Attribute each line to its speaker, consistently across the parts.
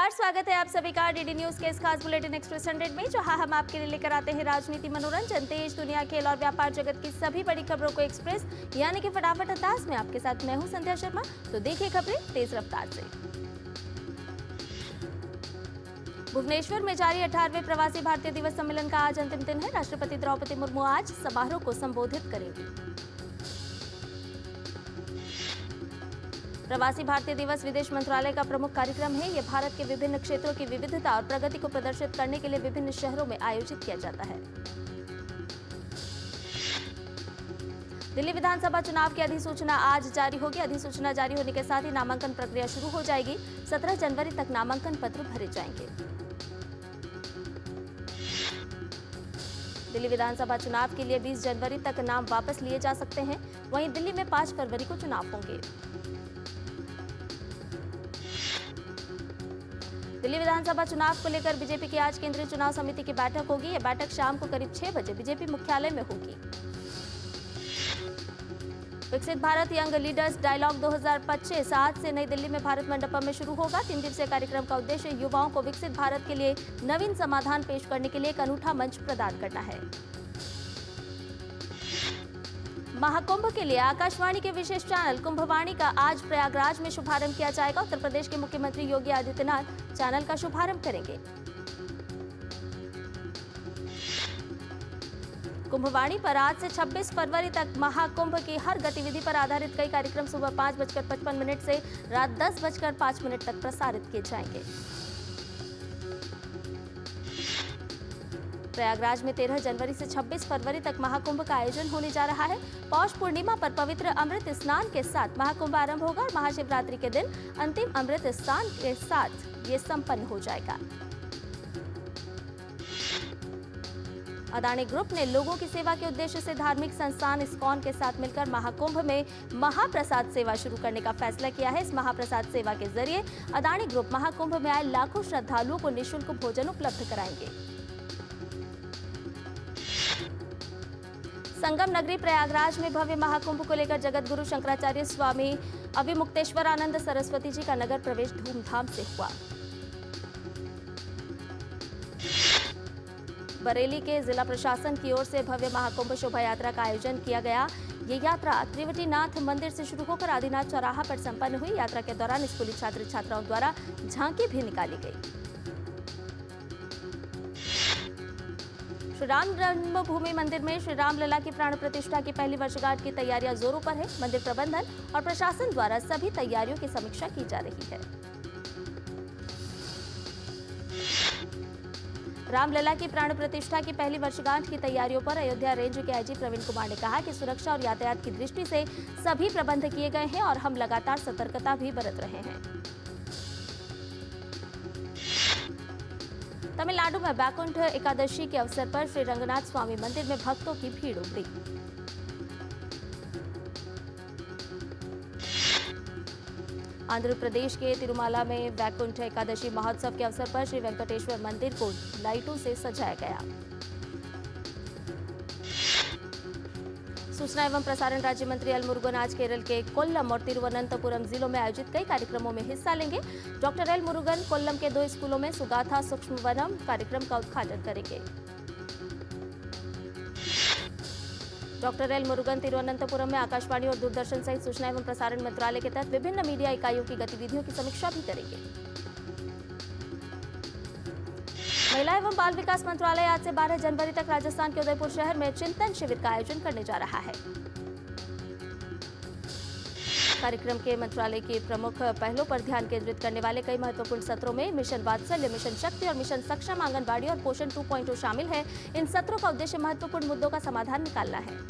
Speaker 1: नमस्कार, स्वागत है आप सभी का डीडी न्यूज के इस खास बुलेटिन एक्सप्रेस 100 में, जहां हम आपके लिए लेकर आते हैं राजनीति, मनोरंजन, देश, दुनिया, खेल और व्यापार जगत की सभी बड़ी खबरों को एक्सप्रेस यानी कि फटाफट अंदाज में आपके साथ मैं हूं संध्या शर्मा। तो देखिए खबरें तेज रफ्तार से। भुवनेश्वर में जारी 18वें प्रवासी भारतीय दिवस सम्मेलन का आज अंतिम दिन है। राष्ट्रपति द्रौपदी मुर्मू आज समारोह को संबोधित करेंगी। प्रवासी भारतीय दिवस विदेश मंत्रालय का प्रमुख कार्यक्रम है। यह भारत के विभिन्न क्षेत्रों की विविधता और प्रगति को प्रदर्शित करने के लिए विभिन्न शहरों में आयोजित किया जाता है। दिल्ली विधानसभा चुनाव की अधिसूचना आज जारी होगी। अधिसूचना जारी होने के साथ ही नामांकन प्रक्रिया शुरू हो जाएगी। 17 जनवरी तक नामांकन पत्र भरे जाएंगे। दिल्ली विधानसभा चुनाव के लिए 20 जनवरी तक नाम वापस लिए जा सकते हैं। वहीं दिल्ली में 5 फरवरी को चुनाव होंगे। दिल्ली विधानसभा चुनाव को लेकर बीजेपी की आज केंद्रीय चुनाव समिति की बैठक होगी। यह बैठक शाम को करीब 6 बजे बीजेपी मुख्यालय में होगी। विकसित भारत यंग लीडर्स डायलॉग 2025 आज से नई दिल्ली में भारत मंडपम में शुरू होगा। 3 दिवसीय कार्यक्रम का उद्देश्य युवाओं को विकसित भारत के लिए नवीन समाधान पेश करने के लिए एक अनूठा मंच प्रदान करना है। महाकुंभ के लिए आकाशवाणी के विशेष चैनल कुंभवाणी का आज प्रयागराज में शुभारंभ किया जाएगा। उत्तर प्रदेश के मुख्यमंत्री योगी आदित्यनाथ चैनल का शुभारंभ करेंगे। कुंभवाणी पर आज से 26 फरवरी तक महाकुंभ की हर गतिविधि पर आधारित कई कार्यक्रम सुबह 5:55 से रात 10:05 तक प्रसारित किए जाएंगे। प्रयागराज में 13 जनवरी से 26 फरवरी तक महाकुंभ का आयोजन होने जा रहा है। पौष पूर्णिमा पर पवित्र अमृत स्नान के साथ महाकुंभ आरंभ होगा और महाशिवरात्रि के दिन अंतिम अमृत स्नान के साथ ये संपन्न हो जाएगा। अदानी ग्रुप ने लोगों की सेवा के उद्देश्य से धार्मिक संस्थान इस्कॉन के साथ मिलकर महाकुंभ में महाप्रसाद सेवा शुरू करने का फैसला किया है। इस महाप्रसाद सेवा के जरिए अदानी ग्रुप महाकुंभ में आए लाखों श्रद्धालुओं को निःशुल्क भोजन उपलब्ध कराएंगे। संगम नगरी प्रयागराज में भव्य महाकुंभ को लेकर जगत गुरु शंकराचार्य स्वामी अभिमुक्तेश्वरानंद सरस्वती जी का नगर प्रवेश धूमधाम से हुआ। बरेली के जिला प्रशासन की ओर से भव्य महाकुंभ शोभा यात्रा का आयोजन किया गया। ये यात्रा त्रिवटीनाथ मंदिर से शुरू होकर आदिनाथ चौराहा पर संपन्न हुई। यात्रा के दौरान स्कूली छात्र छात्राओं द्वारा झांकी भी निकाली गई। श्री राम जन्मभूमि मंदिर में श्री राम लला की प्राण प्रतिष्ठा की पहली वर्षगांठ की तैयारियां जोरों पर है। मंदिर प्रबंधन और प्रशासन द्वारा सभी तैयारियों की समीक्षा की जा रही है। रामलला की प्राण प्रतिष्ठा की पहली वर्षगांठ की तैयारियों पर अयोध्या रेंज के आईजी प्रवीण कुमार ने कहा कि सुरक्षा और यातायात की दृष्टि से सभी प्रबंध किए गए हैं और हम लगातार सतर्कता भी बरत रहे हैं। तमिलनाडु में बैकुंठ एकादशी के अवसर पर श्री रंगनाथ स्वामी मंदिर में भक्तों की भीड़ उमड़ी। आंध्र प्रदेश के तिरुमाला में बैकुंठ एकादशी महोत्सव के अवसर पर श्री वेंकटेश्वर मंदिर को लाइटों से सजाया गया। सूचना एवं प्रसारण राज्य मंत्री एल मुरुगन आज केरल के कोल्लम और तिरुवनंतपुरम जिलों में आयोजित कई कार्यक्रमों में हिस्सा लेंगे। डॉक्टर एल मुरुगन कोल्लम के 2 स्कूलों में सुगाथा सूक्ष्म वनम कार्यक्रम का उद्घाटन करेंगे। डॉक्टर एल मुरुगन तिरुवनंतपुरम में आकाशवाणी और दूरदर्शन सहित सूचना एवं प्रसारण मंत्रालय के तहत विभिन्न मीडिया इकाइयों की गतिविधियों की समीक्षा भी करेंगे। महिला एवं बाल विकास मंत्रालय आज से 12 जनवरी तक राजस्थान के उदयपुर शहर में चिंतन शिविर का आयोजन करने जा रहा है। कार्यक्रम के मंत्रालय के प्रमुख पहलों पर ध्यान केंद्रित करने वाले कई महत्वपूर्ण सत्रों में मिशन वात्सल्य, मिशन शक्ति और मिशन सक्षम आंगनबाड़ी और पोषण 2.0 शामिल है। इन सत्रों का उद्देश्य महत्वपूर्ण मुद्दों का समाधान निकालना है।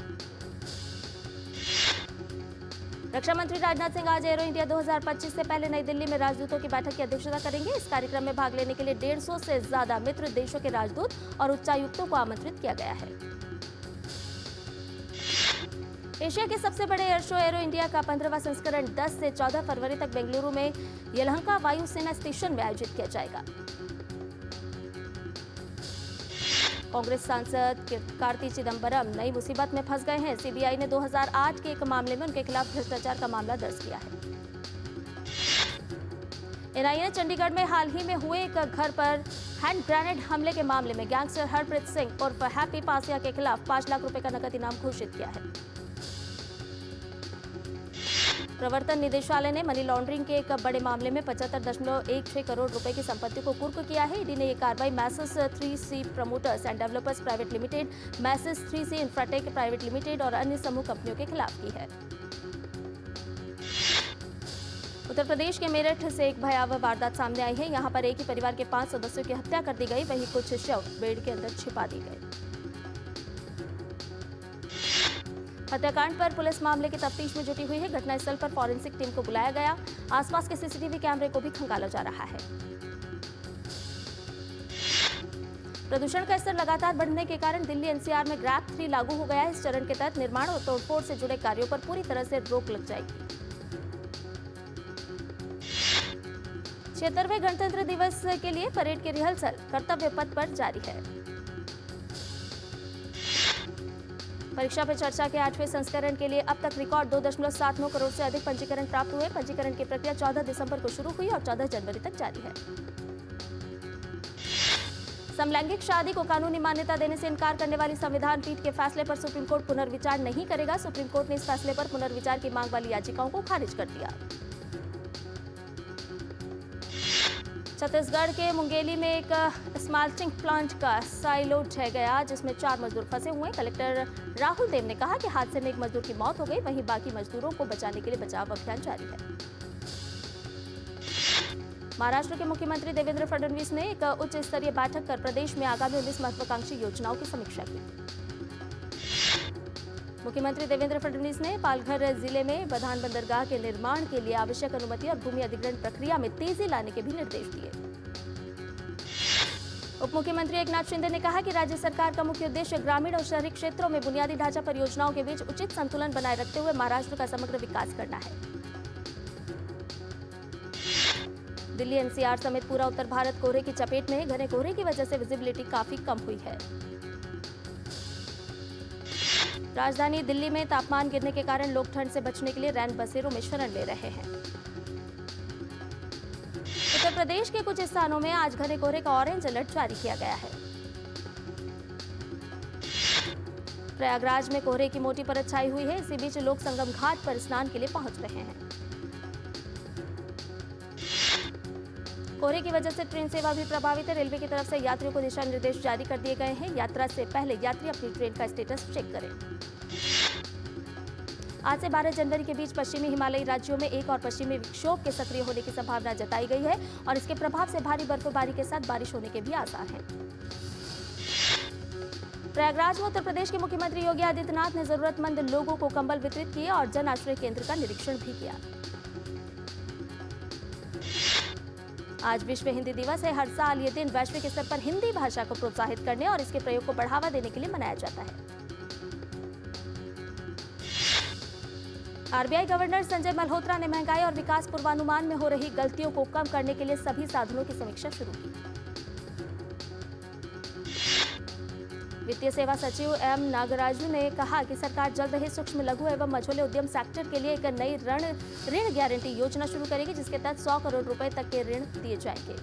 Speaker 1: रक्षा मंत्री राजनाथ सिंह आज एरो इंडिया 2025 से पहले नई दिल्ली में राजदूतों की बैठक की अध्यक्षता करेंगे। इस कार्यक्रम में भाग लेने के लिए 150 से ज्यादा मित्र देशों के राजदूत और उच्चायुक्तों को आमंत्रित किया गया है। एशिया के सबसे बड़े एयर शो एरो इंडिया का 15वां संस्करण 10 से 14 फरवरी तक बेंगलुरु में यलहंका वायुसेना स्टेशन में आयोजित किया जाएगा। कांग्रेस सांसद कार्ति चिदंबरम नई मुसीबत में फंस गए हैं। सीबीआई ने 2008 के एक मामले में उनके खिलाफ भ्रष्टाचार का मामला दर्ज किया है। एनआईए ने चंडीगढ़ में हाल ही में हुए एक घर पर हैंड ग्रेनेड हमले के मामले में गैंगस्टर हरप्रीत सिंह उर्फ हैप्पी पासिया के खिलाफ 5 लाख रुपए का नकद इनाम घोषित किया है। प्रवर्तन निदेशालय ने मनी लॉन्ड्रिंग के एक बड़े मामले में 75.16 करोड़ रुपए की संपत्ति को कुर्क किया है। ईडी ने यह कार्रवाई Messrs 3C promoters and developers private limited, Messrs 3C infratech private limited और अन्य समूह कंपनियों के खिलाफ की है। उत्तर प्रदेश के मेरठ से एक भयावह वारदात सामने आई है। यहां पर एक ही परिवार के 5 सदस्यों की हत्या कर दी गई, वहीं कुछ शव बेड के अंदर छिपा दी गए। हत्याकांड पर पुलिस मामले की तफ्तीश में जुटी हुई है। घटनास्थल पर फॉरेंसिक टीम को बुलाया गया। आसपास के सीसीटीवी कैमरे को भी खंगाला जा रहा है। प्रदूषण का स्तर लगातार बढ़ने के कारण दिल्ली एनसीआर में ग्रैप 3 लागू हो गया है। इस चरण के तहत निर्माण और तोड़फोड़ से जुड़े कार्यों पर पूरी तरह से रोक लग जाएगी। 76वें गणतंत्र दिवस के लिए परेड की रिहर्सल कर्तव्य पथ पर जारी है। परीक्षा पे चर्चा के 8वें संस्करण के लिए अब तक रिकॉर्ड 2.79 करोड़ से अधिक पंजीकरण प्राप्त हुए। पंजीकरण की प्रक्रिया 14 दिसंबर को शुरू हुई और 14 जनवरी तक जारी है। समलैंगिक शादी को कानूनी मान्यता देने से इनकार करने वाली संविधान पीठ के फैसले पर सुप्रीम कोर्ट पुनर्विचार नहीं करेगा। सुप्रीम कोर्ट ने इस फैसले पर पुनर्विचार की मांग वाली याचिकाओं को खारिज कर दिया। छत्तीसगढ़ के मुंगेली में एक स्माल्टिंग प्लांट का साइलो ढह गया, जिसमें 4 मजदूर फंसे हुए। कलेक्टर राहुल देव ने कहा कि हादसे में एक मजदूर की मौत हो गई, वहीं बाकी मजदूरों को बचाने के लिए बचाव अभियान जारी है। महाराष्ट्र के मुख्यमंत्री देवेंद्र फडणवीस ने एक उच्च स्तरीय बैठक कर प्रदेश में आगामी 19 महत्वाकांक्षी योजनाओं की समीक्षा की। मुख्यमंत्री देवेंद्र फडणवीस ने पालघर जिले में बधान बंदरगाह के निर्माण के लिए आवश्यक अनुमति और भूमि अधिग्रहण प्रक्रिया में तेजी लाने के भी निर्देश दिए। उप मुख्यमंत्री एकनाथ शिंदे ने कहा कि राज्य सरकार का मुख्य उद्देश्य ग्रामीण और शहरी क्षेत्रों में बुनियादी ढांचा परियोजनाओं के बीच उचित संतुलन बनाए रखते हुए महाराष्ट्र का समग्र विकास करना है। दिल्ली एनसीआर समेत पूरा उत्तर भारत कोहरे की चपेट में है। घने कोहरे की वजह से विजिबिलिटी काफी कम हुई है। राजधानी दिल्ली में तापमान गिरने के कारण लोग ठंड से बचने के लिए रैन बसेरों में शरण ले रहे हैं। उत्तर प्रदेश के कुछ स्थानों में आज घने कोहरे का ऑरेंज अलर्ट जारी किया गया है। प्रयागराज में कोहरे की मोटी परत छाई हुई है। इसी बीच लोग संगम घाट पर स्नान के लिए पहुंच रहे हैं। कोहरे की वजह से ट्रेन सेवा भी प्रभावित है। रेलवे की तरफ से यात्रियों को दिशा निर्देश जारी कर दिए गए हैं। यात्रा से पहले यात्री अपनी ट्रेन का स्टेटस चेक करें। आज से 12 जनवरी के बीच पश्चिमी हिमालयी राज्यों में एक और पश्चिमी विक्षोभ के सक्रिय होने की संभावना जताई गई है और इसके प्रभाव से भारी बर्फबारी के साथ बारिश होने के भी आसार हैं। प्रयागराज में उत्तर प्रदेश के मुख्यमंत्री योगी आदित्यनाथ ने जरूरतमंद लोगों को कंबल वितरित किए और जन आश्रय केंद्र का निरीक्षण भी किया। आज विश्व हिंदी दिवस है। हर साल ये दिन वैश्विक स्तर पर हिंदी भाषा को प्रोत्साहित करने और इसके प्रयोग को बढ़ावा देने के लिए मनाया जाता है। आरबीआई गवर्नर संजय मल्होत्रा ने महंगाई और विकास पूर्वानुमान में हो रही गलतियों को कम करने के लिए सभी साधनों की समीक्षा शुरू की। वित्तीय सेवा सचिव एम नागराजू ने कहा कि सरकार जल्द ही सूक्ष्म लघु एवं मझोले उद्यम सेक्टर के लिए एक नई ऋण गारंटी योजना शुरू करेगी, जिसके तहत 100 करोड़ रुपए तक के ऋण दिए जाएंगे।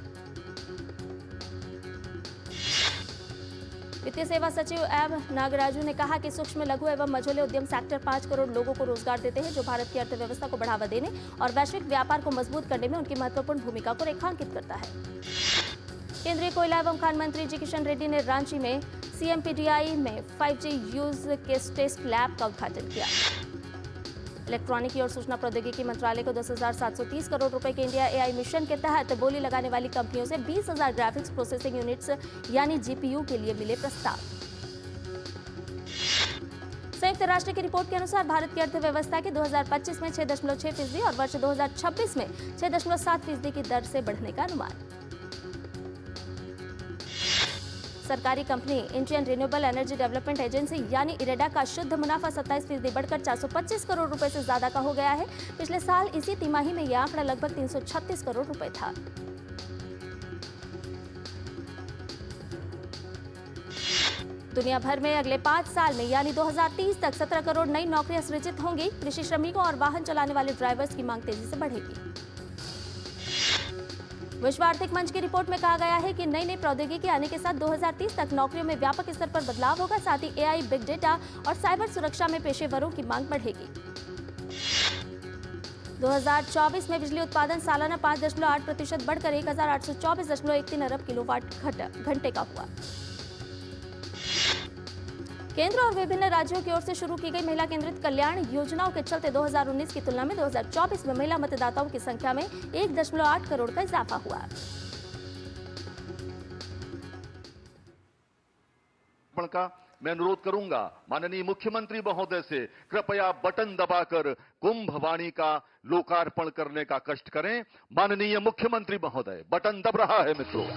Speaker 1: वित्तीय सेवा सचिव एम नागराजू ने कहा कि सूक्ष्म लघु एवं मझोले उद्यम सेक्टर 5 करोड़ लोगों को रोजगार देते हैं, जो भारत की अर्थव्यवस्था को बढ़ावा देने और वैश्विक व्यापार को मजबूत करने में उनकी महत्वपूर्ण भूमिका को रेखांकित करता है। केंद्रीय कोयला एवं खान मंत्री जी किशन रेड्डी ने रांची में CMPDI में 5G use case test lab का उद्घाटन किया। इलेक्ट्रॉनिकी और सूचना प्रौद्योगिकी मंत्रालय को 10,730 करोड़ रुपए के इंडिया AI मिशन के तहत बोली लगाने वाली कंपनियों से 20,000 ग्राफिक्स प्रोसेसिंग यूनिट्स यानी GPU के लिए मिले प्रस्ताव। संयुक्त राष्ट्र की रिपोर्ट के अनुसार भारत की अर्थव्यवस्था के 2025 में 6.6% और वर्ष 2026 में 6.7% की दर से बढ़ने का अनुमान। सरकारी company Indian renewable energy development agency यानी इरेडा का शुद्ध मुनाफा 27% बढ़कर 425 करोड़ रुपए से ज्यादा का हो गया है। पिछले साल इसी तिमाही में यह आंकड़ा लगभग 336 करोड़ रुपए था। दुनिया भर में अगले 5 साल में यानी 2030 तक 17 करोड़ नई नौकरियां सृजित होंगी। कृषि श्रमिकों और वाहन चलाने वाले ड्राइवर्स की मांग तेजी से बढ़ेगी। विश्व आर्थिक मंच की रिपोर्ट में कहा गया है कि नई नई प्रौद्योगिकी आने के साथ 2030 तक नौकरियों में व्यापक स्तर पर बदलाव होगा। साथ ही एआई, बिग डेटा और साइबर सुरक्षा में पेशेवरों की मांग बढ़ेगी। 2024 में बिजली उत्पादन सालाना 5.8% बढ़कर 1824.13 अरब किलोवाट घंटे का हुआ। केंद्र और विभिन्न राज्यों की ओर से शुरू की गई महिला केंद्रित कल्याण योजनाओं के चलते 2019 की तुलना में 2024 में महिला मतदाताओं की संख्या में 1.8 करोड़ का इजाफा हुआ।
Speaker 2: का मैं अनुरोध करूंगा माननीय मुख्यमंत्री महोदय से, कृपया बटन दबाकर कुंभ वाणी का लोकार्पण करने का कष्ट करें। माननीय मुख्यमंत्री महोदय, बटन दब रहा है मित्रों।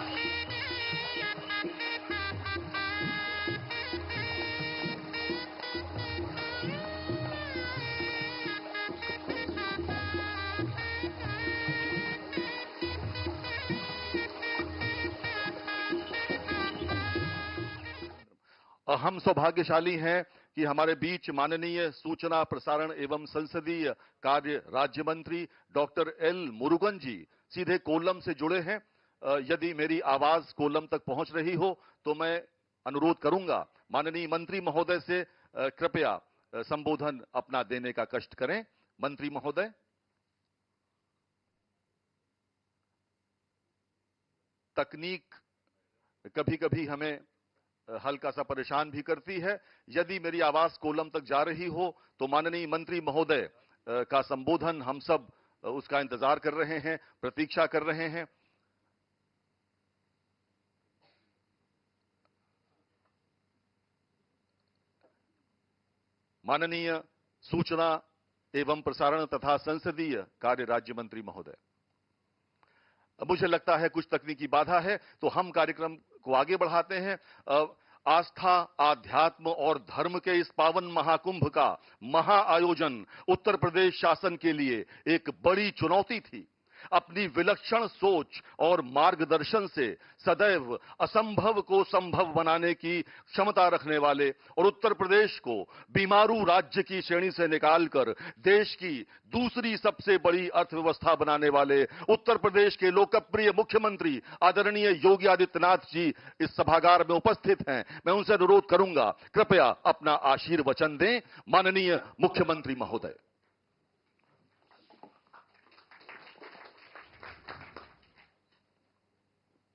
Speaker 2: हम सौभाग्यशाली हैं कि हमारे बीच माननीय सूचना, प्रसारण एवं संसदीय कार्य राज्य मंत्री डॉक्टर एल मुरुगन जी सीधे कोल्लम से जुड़े हैं। यदि मेरी आवाज कोल्लम तक पहुंच रही हो तो मैं अनुरोध करूंगा माननीय मंत्री महोदय से कृपया संबोधन अपना देने का कष्ट करें। मंत्री महोदय। तकनीक कभी कभी हमें हल्का सा परेशान भी करती है। यदि मेरी आवाज कोल्लम तक जा रही हो तो माननीय मंत्री महोदय का संबोधन हम सब उसका इंतजार कर रहे हैं, प्रतीक्षा कर रहे हैं। माननीय सूचना एवं प्रसारण तथा संसदीय कार्य राज्य मंत्री महोदय, मुझे लगता है कुछ तकनीकी बाधा है तो हम कार्यक्रम को आगे बढ़ाते हैं। आस्था, आध्यात्म और धर्म के इस पावन महाकुंभ का महाआयोजन उत्तर प्रदेश शासन के लिए एक बड़ी चुनौती थी। अपनी विलक्षण सोच और मार्गदर्शन से सदैव असंभव को संभव बनाने की क्षमता रखने वाले और उत्तर प्रदेश को बीमारू राज्य की श्रेणी से निकालकर देश की दूसरी सबसे बड़ी अर्थव्यवस्था बनाने वाले उत्तर प्रदेश के लोकप्रिय मुख्यमंत्री आदरणीय योगी आदित्यनाथ जी इस सभागार में उपस्थित हैं। मैं उनसे अनुरोध करूंगा कृपया अपना आशीर्वचन दें। माननीय मुख्यमंत्री महोदय।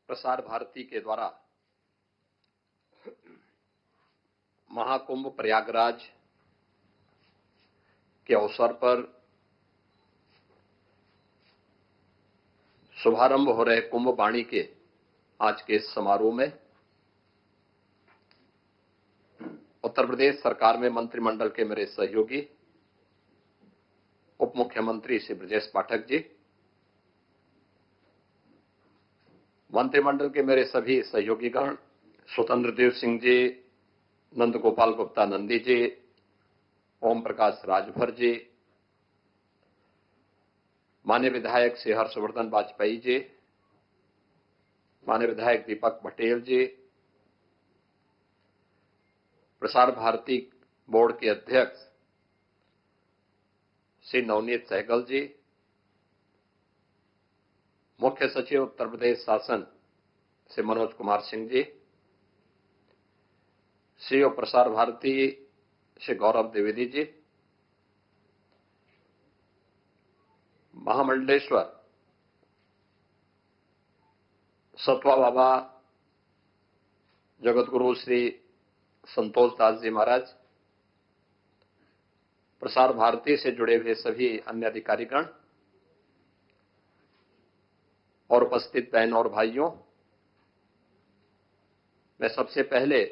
Speaker 3: प्रसार भारती के द्वारा महाकुंभ प्रयागराज के अवसर पर शुभारंभ हो रहे कुंभ वाणी के आज के इस समारोह में उत्तर प्रदेश सरकार में मंत्रिमंडल के मेरे सहयोगी उप मुख्यमंत्री श्री ब्रजेश पाठक जी, मंत्रिमंडल के मेरे सभी सहयोगीगण, स्वतंत्र देव सिंह जी, नंद गोपाल गुप्ता नंदी जी, ओम प्रकाश राजभर जी, माननीय विधायक श्री हर्षवर्धन वाजपेयी जी, माननीय विधायक दीपक पटेल जी, प्रसार भारती बोर्ड के अध्यक्ष श्री नवनीत सहगल जी, मुख्य सचिव उत्तर प्रदेश शासन श्री मनोज कुमार सिंह जी, सीईओ प्रसार भारती श्री गौरव द्विवेदी जी, महामंडलेश्वर सतवा बाबा जगत गुरु श्री संतोष दास जी महाराज, प्रसार भारती से जुड़े हुए सभी अन्य अधिकारीगण और उपस्थित बहन और भाइयों, मैं सबसे पहले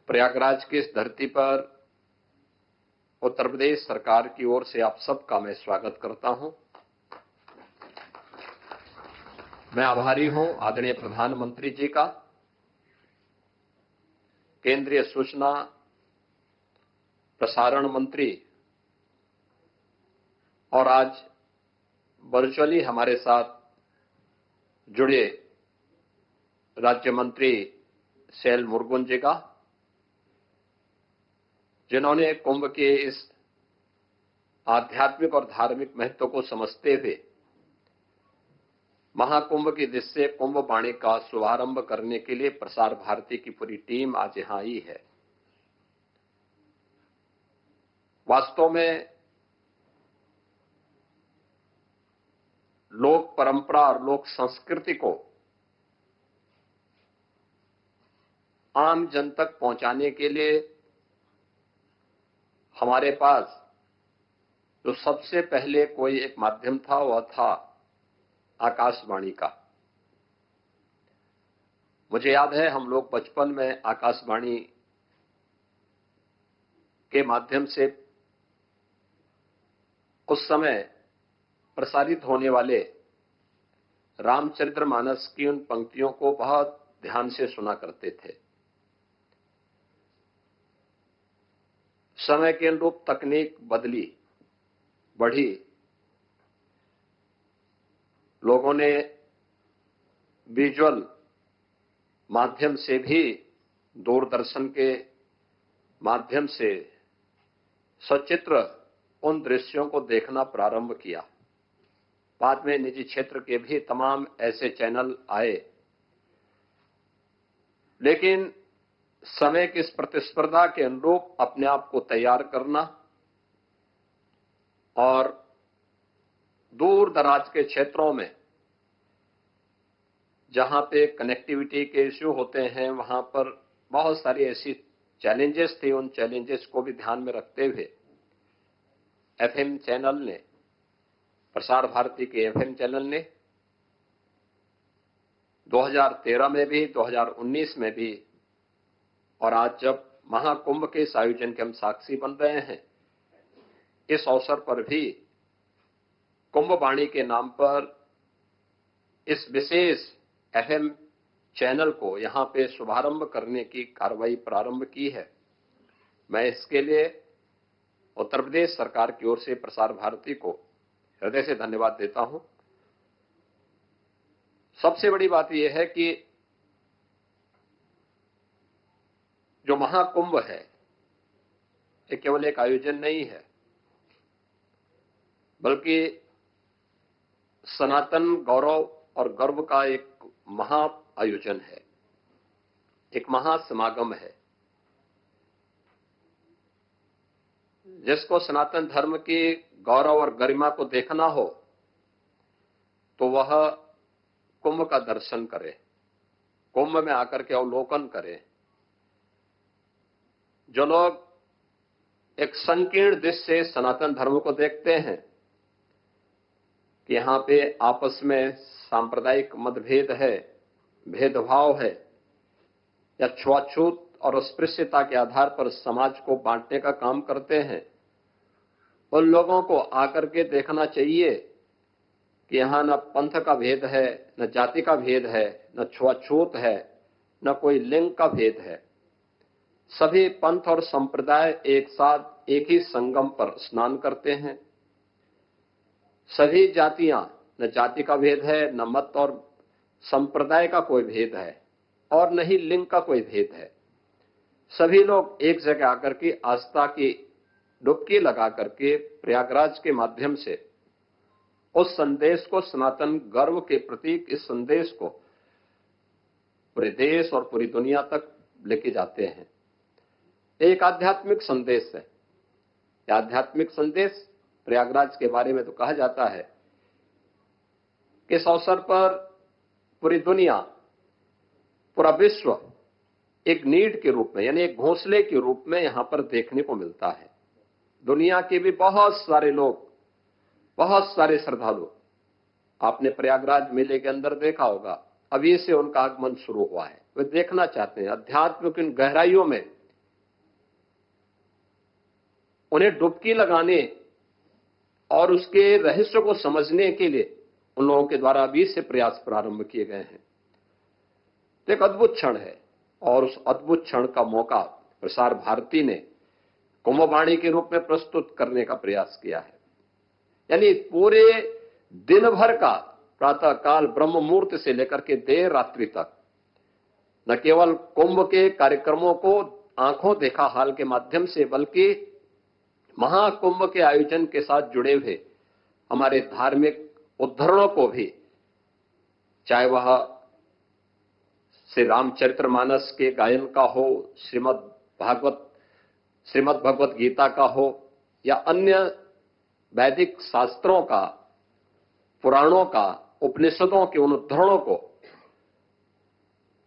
Speaker 3: प्रयागराज की इस धरती पर उत्तर प्रदेश सरकार की ओर से आप सबका मैं स्वागत करता हूं। मैं आभारी हूं आदरणीय प्रधानमंत्री जी का, केंद्रीय सूचना प्रसारण मंत्री और आज वर्चुअली हमारे साथ जुड़े राज्य मंत्री एल मुरुगन जी का, जिन्होंने कुंभ के इस आध्यात्मिक और धार्मिक महत्व को समझते हुए महाकुंभ की दृष्टि से कुंभ वाणी का शुभारंभ करने के लिए प्रसार भारती की पूरी टीम आज यहां आई है। वास्तव में लोक परंपरा और लोक संस्कृति को आम जन तक पहुंचाने के लिए हमारे पास जो सबसे पहले कोई एक माध्यम था वह था आकाशवाणी का। मुझे याद है हम लोग बचपन में आकाशवाणी के माध्यम से उस समय प्रसारित होने वाले रामचरितमानस की उन पंक्तियों को बहुत ध्यान से सुना करते थे। समय के अनुरूप तकनीक बदली, बढ़ी, लोगों ने विजुअल माध्यम से भी दूरदर्शन के माध्यम से सचित्र उन दृश्यों को देखना प्रारंभ किया। बाद में निजी क्षेत्र के भी तमाम ऐसे चैनल आए, लेकिन समय की इस प्रतिस्पर्धा के अनुरूप अपने आप को तैयार करना और दूर दराज के क्षेत्रों में जहां पे कनेक्टिविटी के इश्यू होते हैं वहां पर बहुत सारी ऐसी चैलेंजेस थी। उन चैलेंजेस को भी ध्यान में रखते हुए एफएम चैनल ने, प्रसार भारती के एफएम चैनल ने 2013 में भी, 2019 में भी और आज जब महाकुंभ के इस आयोजन के हम साक्षी बन रहे हैं, इस अवसर पर भी कुंभ वाणी के नाम पर इस विशेष एफएम चैनल को यहां पे शुभारंभ करने की कार्रवाई प्रारंभ की है। मैं इसके लिए उत्तर प्रदेश सरकार की ओर से प्रसार भारती को हृदय से धन्यवाद देता हूं। सबसे बड़ी बात यह है कि जो महाकुंभ है ये केवल एक आयोजन नहीं है, बल्कि सनातन गौरव और गर्व का एक महा आयोजन है, एक महासमागम है, जिसको सनातन धर्म की गौरव और गरिमा को देखना हो तो वह कुंभ का दर्शन करे, कुंभ में आकर के अवलोकन करे। जो लोग एक संकीर्ण दृष्टि से सनातन धर्म को देखते हैं कि यहां पे आपस में सांप्रदायिक मतभेद है, भेदभाव है या छुआछूत और अस्पृश्यता के आधार पर समाज को बांटने का काम करते हैं, उन लोगों को आकर के देखना चाहिए कि यहां न पंथ का भेद है, न जाति का भेद है, न छुआछूत है, न कोई लिंग का भेद है। सभी पंथ और संप्रदाय एक साथ एक ही संगम पर स्नान करते हैं। सभी जातियां, न जाति का भेद है, न मत और संप्रदाय का कोई भेद है और न ही लिंग का कोई भेद है। सभी लोग एक जगह आकर के आस्था की डुबकी लगा करके प्रयागराज के माध्यम से उस संदेश को, सनातन गर्व के प्रतीक इस संदेश को पूरे देश और पूरी दुनिया तक लेके जाते हैं। एक आध्यात्मिक संदेश है। यह आध्यात्मिक संदेश प्रयागराज के बारे में तो कहा जाता है कि इस अवसर पर पूरी दुनिया, पूरा विश्व एक नीड के रूप में, यानी एक घोंसले के रूप में यहां पर देखने को मिलता है। दुनिया के भी बहुत सारे लोग, बहुत सारे श्रद्धालु, आपने प्रयागराज मेले के अंदर देखा होगा, अभी से उनका आगमन शुरू हुआ है। वे देखना चाहते हैं अध्यात्म की गहराइयों में, उन्हें डुबकी लगाने और उसके रहस्य को समझने के लिए उन लोगों के द्वारा अभी से प्रयास प्रारंभ किए गए हैं। तो एक अद्भुत क्षण है और उस अद्भुत क्षण का मौका प्रसार भारती ने कुंभ वाणी के रूप में प्रस्तुत करने का प्रयास किया है। यानी पूरे दिन भर का, प्रातः काल ब्रह्म मुहूर्त से लेकर के देर रात्रि तक न केवल कुंभ के कार्यक्रमों को आंखों देखा हाल के माध्यम से, बल्कि महाकुंभ के आयोजन के साथ जुड़े हुए हमारे धार्मिक उद्धरणों को भी चाहे वह श्री रामचरितमानस के गायन का हो, श्रीमद् भगवत गीता का हो, या अन्य वैदिक शास्त्रों का, पुराणों का, उपनिषदों के उन उद्धरणों को,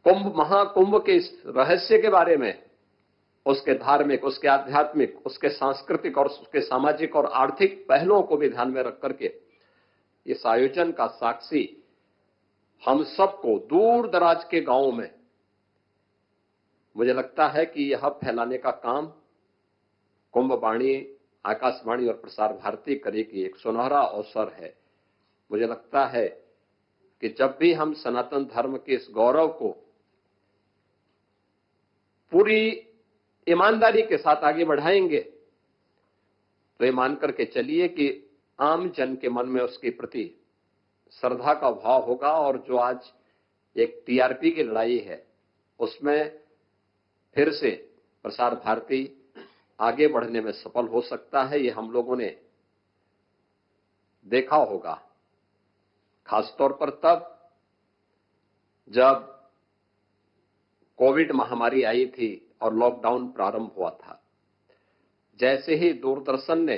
Speaker 3: महाकुंभ के इस रहस्य के बारे में, उसके धार्मिक, उसके आध्यात्मिक, उसके सांस्कृतिक और उसके सामाजिक और आर्थिक पहलुओं को भी ध्यान में रख करके इस आयोजन का साक्षी हम सबको दूर दराज के गांवों में, मुझे लगता है कि यह फैलाने का काम कुंभवाणी, आकाशवाणी और प्रसार भारती करेगी। एक सुनहरा अवसर है। मुझे लगता है कि जब भी हम सनातन धर्म के इस गौरव को पूरी ईमानदारी के साथ आगे बढ़ाएंगे, तो ये मान करके चलिए कि आम जन के मन में उसके प्रति श्रद्धा का भाव होगा, और जो आज एक टीआरपी की लड़ाई है, उसमें फिर से प्रसार भारती आगे बढ़ने में सफल हो सकता है। ये हम लोगों ने देखा होगा, खासतौर पर तब जब कोविड महामारी आई थी और लॉकडाउन प्रारंभ हुआ था। जैसे ही दूरदर्शन ने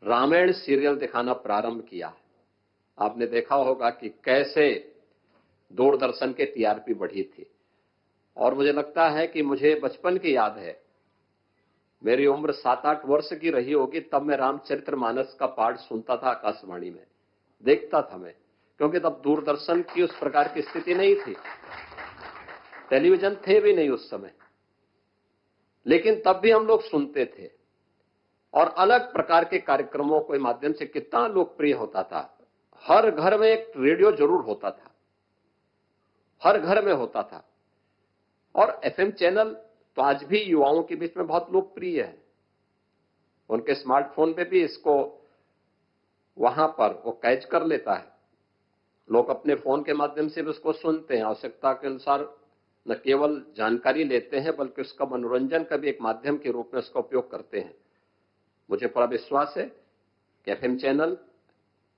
Speaker 3: रामायण सीरियल दिखाना प्रारंभ किया, आपने देखा होगा कि कैसे दूरदर्शन के टीआरपी बढ़ी थी। और मुझे लगता है कि मुझे बचपन की याद है, मेरी उम्र 7-8 वर्ष की रही होगी, तब मैं रामचरितमानस का पाठ सुनता था आकाशवाणी में, देखता था मैं, क्योंकि तब दूरदर्शन की उस प्रकार की स्थिति नहीं थी, टेलीविजन थे भी नहीं उस समय, लेकिन तब भी हम लोग सुनते थे। और अलग प्रकार के कार्यक्रमों के माध्यम से कितना लोकप्रिय होता था। हर घर में एक रेडियो जरूर होता था, हर घर में होता था। और एफएम चैनल तो आज भी युवाओं के बीच में बहुत लोकप्रिय है। उनके स्मार्टफोन पे भी इसको वहां पर वो कैच कर लेता है। लोग अपने फोन के माध्यम से भी उसको सुनते हैं, आवश्यकता के अनुसार न केवल जानकारी लेते हैं, बल्कि उसका मनोरंजन का भी एक माध्यम के रूप में उसका उपयोग करते हैं। मुझे पूरा विश्वास है कि एफएम चैनल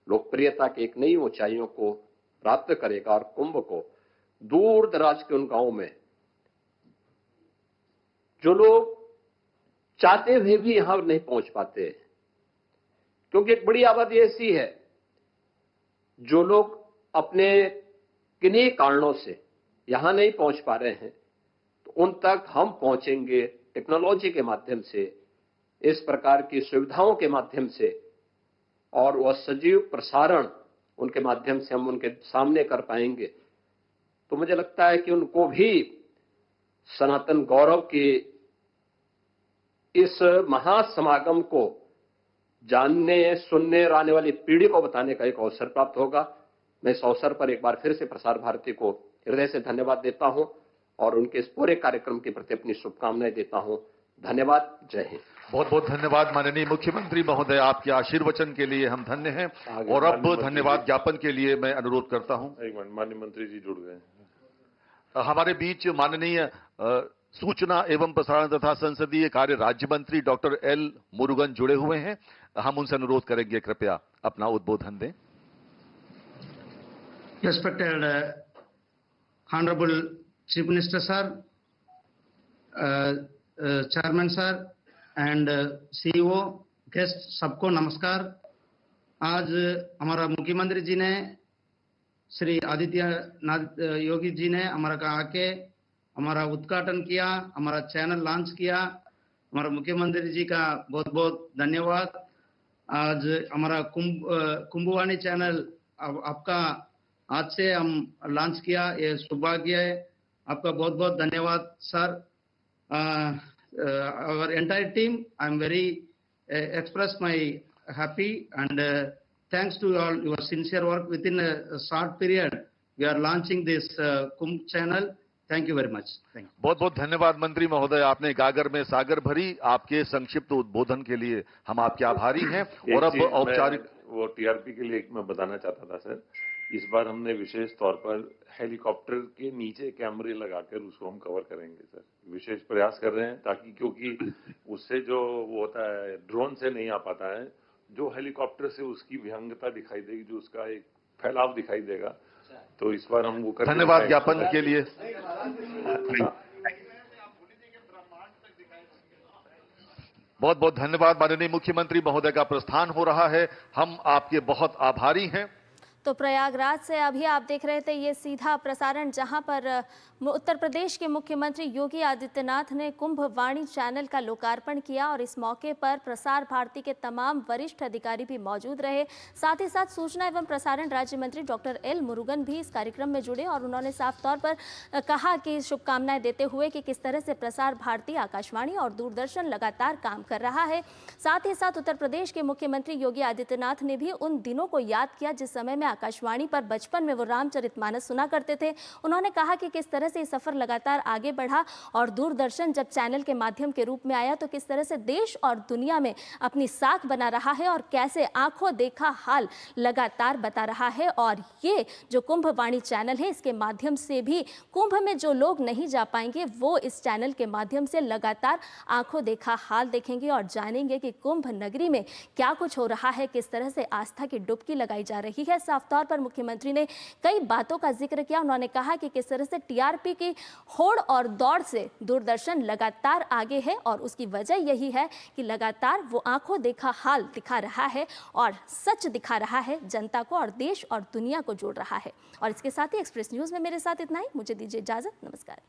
Speaker 3: लोकप्रियता की एक नई ऊंचाइयों को प्राप्त करेगा और कुंभ को दूर दराज के उन गांवों में जो लोग चाहते हुए भी यहां नहीं पहुंच पाते, क्योंकि एक बड़ी आबादी ऐसी है जो लोग अपने किन्हीं कारणों से यहां नहीं पहुंच पा रहे हैं, तो उन तक हम पहुंचेंगे टेक्नोलॉजी के माध्यम से, इस प्रकार की सुविधाओं के माध्यम से, और वह सजीव प्रसारण उनके माध्यम से हम उनके सामने कर पाएंगे। तो मुझे लगता है कि उनको भी सनातन गौरव की इस महासमागम को जानने, सुनने और आने वाली पीढ़ी को बताने का एक अवसर प्राप्त होगा। मैं इस अवसर पर एक बार फिर से प्रसार भारती को हृदय से धन्यवाद देता हूं और उनके इस पूरे कार्यक्रम के प्रति अपनी शुभकामनाएं देता हूं। धन्यवाद। जय हिंद।
Speaker 2: बहुत बहुत धन्यवाद माननीय मुख्यमंत्री महोदय, आपके आशीर्वचन के लिए हम धन्य हैं। और अब धन्यवाद ज्ञापन के लिए मैं अनुरोध करता हूं।
Speaker 4: एक मिनट, माननीय मंत्री जी जुड़ गए।
Speaker 2: हमारे बीच माननीय सूचना एवं प्रसारण तथा संसदीय कार्य राज्य मंत्री डॉक्टर एल मुरुगन जुड़े हुए हैं। हम उनसे अनुरोध करेंगे कृपया अपना उद्बोधन दें।
Speaker 5: Respected Honorable Chief Minister Sir, Chairman Sir and CEO, guest सबको नमस्कार। आज हमारा मुख्यमंत्री जी ने, श्री आदित्यनाथ योगी जी ने हमारा का आके हमारा उद्घाटन किया, हमारा चैनल लॉन्च किया। हमारा मुख्यमंत्री जी का बहुत बहुत धन्यवाद। आज हमारा कुंभवाणी चैनल आपका आज से हम लॉन्च किया, ये सौभाग्य है। आपका बहुत बहुत धन्यवाद sir. our entire team, I am very express my happy and thanks to all your sincere work. Within a short period we are launching this Kumbh channel. Thank you very much. Thank you.
Speaker 2: बहुत बहुत धन्यवाद मंत्री महोदय, आपने गागर में सागर भरी। आपके संक्षिप्त उद्बोधन के लिए हम आपके आभारी हैं। और अब औपचारिक
Speaker 4: वो टीआरपी के लिए मैं बताना चाहता था सर, इस बार हमने विशेष तौर पर हेलीकॉप्टर के नीचे कैमरे लगाकर उसको हम कवर करेंगे सर। विशेष प्रयास कर रहे हैं ताकि, क्योंकि उससे जो वो होता है ड्रोन से नहीं आ पाता है, जो हेलीकॉप्टर से उसकी विहंगता दिखाई देगी, जो उसका एक फैलाव दिखाई देगा, तो इस बार हम वो करके
Speaker 2: धन्यवाद
Speaker 4: दिखाएंगे।
Speaker 2: ज्ञापन के लिए। बहुत बहुत धन्यवाद। माननीय मुख्यमंत्री महोदय का प्रस्थान हो रहा है, हम आपके बहुत आभारी हैं।
Speaker 1: तो प्रयागराज से अभी आप देख रहे थे ये सीधा प्रसारण, जहां पर उत्तर प्रदेश के मुख्यमंत्री योगी आदित्यनाथ ने कुंभ वाणी चैनल का लोकार्पण किया और इस मौके पर प्रसार भारती के तमाम वरिष्ठ अधिकारी भी मौजूद रहे। साथ ही साथ सूचना एवं प्रसारण राज्य मंत्री डॉक्टर एल मुरुगन भी इस कार्यक्रम में जुड़े और उन्होंने साफ तौर पर कहा कि शुभकामनाएं देते हुए कि किस तरह से प्रसार भारती, आकाशवाणी और दूरदर्शन लगातार काम कर रहा है। साथ ही साथ उत्तर प्रदेश के मुख्यमंत्री योगी आदित्यनाथ ने भी उन दिनों को याद किया जिस समय में आकाशवाणी पर बचपन में वो रामचरितमानस सुना करते थे। उन्होंने कहा कि किस तरह से ये सफर लगातार आगे बढ़ा और दूरदर्शन जब चैनल के माध्यम के रूप में आया तो किस तरह से देश और दुनिया में अपनी साख बना रहा है और कैसे आंखों देखा हाल लगातार बता रहा है। और ये जो कुंभ वाणी चैनल है, इसके माध्यम से भी कुंभ में जो लोग नहीं जा पाएंगे वो इस चैनल के माध्यम से लगातार आंखों देखा हाल देखेंगे और जानेंगे कि कुंभ नगरी में क्या कुछ हो रहा है, किस तरह से आस्था की डुबकी लगाई जा रही है। साफ तौर पर मुख्यमंत्री ने कई बातों का जिक्र किया। उन्होंने कहा कि किस तरह से टीआरपी की होड़ और दौड़ से दूरदर्शन लगातार आगे है और उसकी वजह यही है कि लगातार वो आंखों देखा हाल दिखा रहा है और सच दिखा रहा है, जनता को और देश और दुनिया को जोड़ रहा है। और इसके साथ ही एक्सप्रेस न्यूज में मेरे साथ इतना ही। मुझे दीजिए इजाजत। नमस्कार।